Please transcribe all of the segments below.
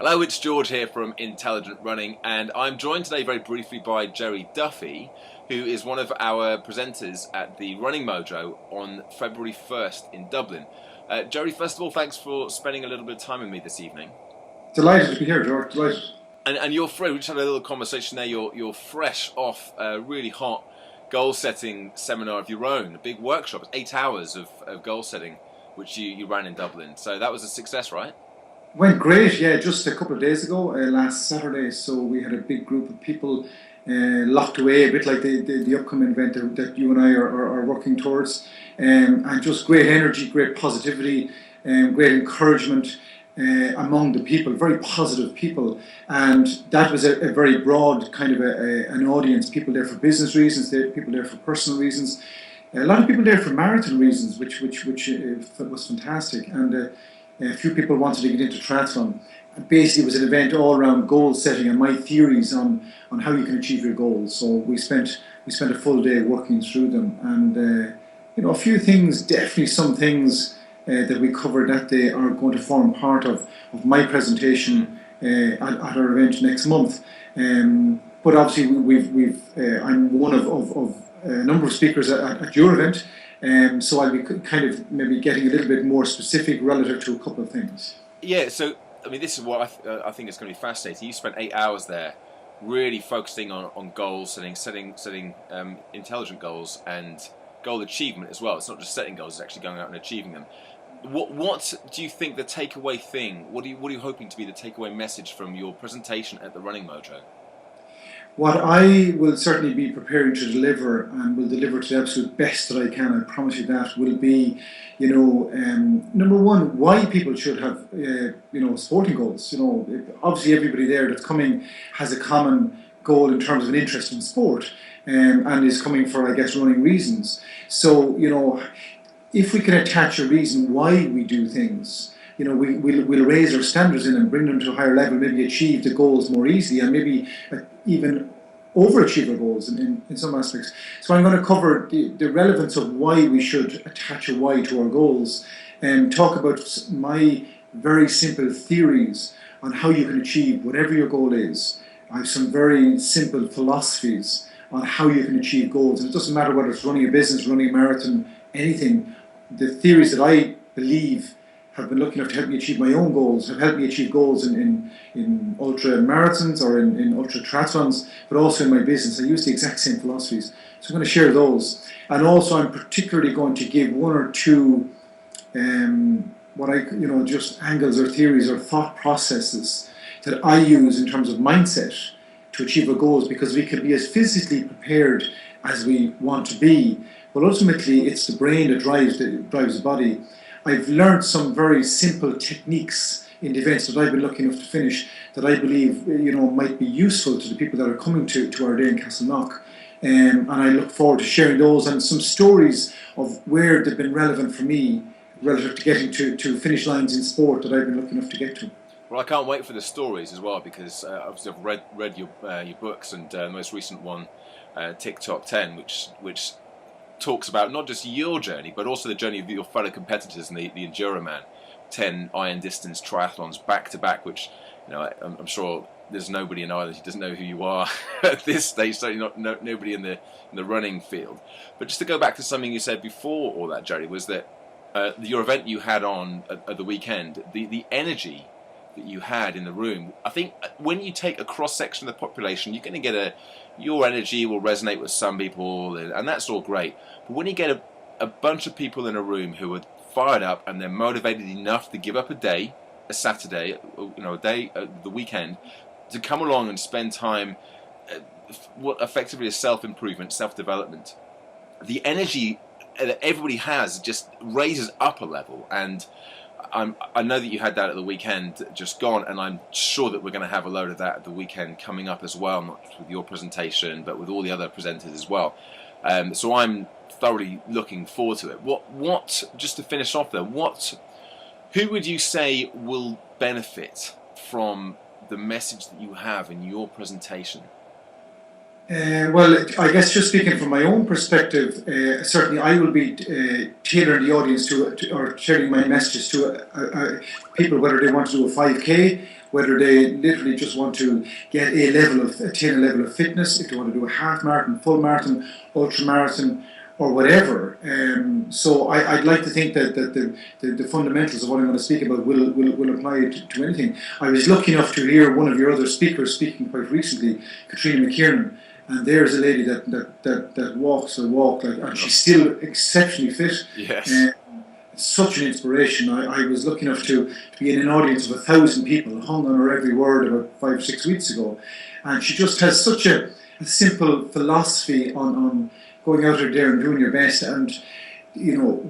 Hello, it's George here from Intelligent Running, and I'm joined today very briefly by Gerry Duffy, who is one of our presenters at the Running Mojo on February 1st in Dublin. Gerry, first of all, thanks for spending a little bit of time with me this evening. Delighted to be here, George. Delighted. And you're free. We just had a little conversation there. You're fresh off a really hot goal-setting seminar of your own, a big workshop, 8 hours of goal-setting, which you ran in Dublin. So that was a success, right? Went great, yeah, just a couple of days ago, last Saturday. So we had a big group of people locked away, a bit like the upcoming event that you and I are working towards. And just great energy, great positivity, great encouragement among the people, very positive people. And that was a very broad kind of an audience, people there for business reasons, people there for personal reasons. A lot of people there for marathon reasons, which was fantastic. And a few people wanted to get into triathlon. Basically, it was an event all around goal setting and my theories on how you can achieve your goals. So we spent a full day working through them, and a few things, definitely some things that we covered that day are going to form part of my presentation at our event next month. But obviously, I'm one of a number of speakers at your event. So I'll be kind of maybe getting a little bit more specific relative to a couple of things. Yeah, so I mean, this is what I think is going to be fascinating. You spent 8 hours there, really focusing on goals, setting intelligent goals and goal achievement as well. It's not just setting goals; it's actually going out and achieving them. What do you think the takeaway thing? What are you hoping to be the takeaway message from your presentation at the Running Mojo? What I will certainly be preparing to deliver, and will deliver to the absolute best that I can, I promise you that, will be, number one, why people should have, sporting goals. Obviously everybody there that's coming has a common goal in terms of an interest in sport, and is coming for, I guess, running reasons. So, if we can attach a reason why we do things, we'll raise our standards in and bring them to a higher level, maybe achieve the goals more easily, and maybe even overachieve our goals in some aspects. So I'm going to cover the relevance of why we should attach a why to our goals, and talk about my very simple theories on how you can achieve whatever your goal is. I have some very simple philosophies on how you can achieve goals, and it doesn't matter whether it's running a business, running a marathon, anything. The theories that I believe have been lucky enough to help me achieve my own goals, have helped me achieve goals in ultra marathons or in ultra triathlons, but also in my business. I use the exact same philosophies. So I'm going to share those. And also I'm particularly going to give one or two just angles or theories or thought processes that I use in terms of mindset to achieve our goals, because we can be as physically prepared as we want to be, but ultimately it's the brain that drives the body. I've learned some very simple techniques in the events that I've been lucky enough to finish that I believe might be useful to the people that are coming to our day in Castleknock. And I look forward to sharing those and some stories of where they've been relevant for me relative to getting to finish lines in sport that I've been lucky enough to get to. Well, I can't wait for the stories as well, because obviously I've read your books, and the most recent one, TikTok 10, which talks about not just your journey, but also the journey of your fellow competitors and the Enduro Man, 10 iron distance triathlons back to back, which I'm sure there's nobody in Ireland who doesn't know who you are at this stage. Certainly nobody in the running field. But just to go back to something you said before all that, Gerry, was that your event you had on at the weekend, the energy that you had in the room. I think when you take a cross section of the population, you're going to get your energy will resonate with some people, and that's all great. But when you get a bunch of people in a room who are fired up and they're motivated enough to give up a Saturday, a day, the weekend, to come along and spend time, what effectively is self-improvement, self-development, the energy that everybody has just raises up a level. And I know that you had that at the weekend just gone, and I'm sure that we're going to have a load of that at the weekend coming up as well, not just with your presentation, but with all the other presenters as well. So I'm thoroughly looking forward to it. What just to finish off there, who would you say will benefit from the message that you have in your presentation? Well, I guess just speaking from my own perspective, certainly I will be tailoring the audience or tailoring my messages to people, whether they want to do a 5K, whether they literally just want to attain a level of fitness, if they want to do a half marathon, full marathon, ultra marathon, or whatever. So I'd like to think that the fundamentals of what I'm going to speak about will apply to anything. I was lucky enough to hear one of your other speakers speaking quite recently, Katrina McKiernan, and there's a lady that walks a walk, and she's still exceptionally fit. Yes. Such an inspiration. I was lucky enough to be in an audience of 1,000 people, hung on her every word about 5 or 6 weeks ago, and she just has such a simple philosophy on going out there and doing your best, and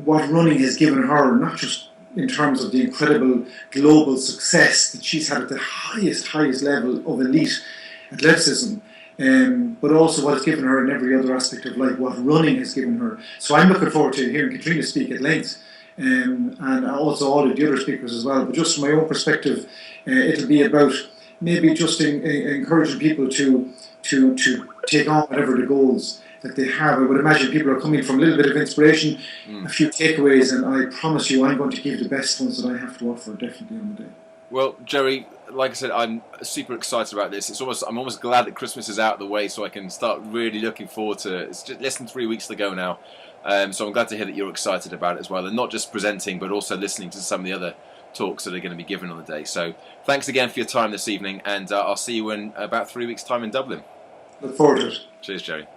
what running has given her, not just in terms of the incredible global success that she's had at the highest level of elite athleticism, but also what it's given her in every other aspect of life, what running has given her. So I'm looking forward to hearing Katrina speak at length, and also all of the other speakers as well. But just from my own perspective, it'll be about maybe just encouraging people to take on whatever the goals that they have. I would imagine people are coming from a little bit of inspiration, a few takeaways, and I promise you I'm going to give the best ones that I have to offer, definitely, on the day. Well, Gerry, like I said, I'm super excited about this. I'm almost glad that Christmas is out of the way, so I can start really looking forward to it. It's just less than 3 weeks to go now, so I'm glad to hear that you're excited about it as well, and not just presenting, but also listening to some of the other talks that are going to be given on the day. So thanks again for your time this evening, and I'll see you in about 3 weeks' time in Dublin. Look forward to it. Cheers, Gerry.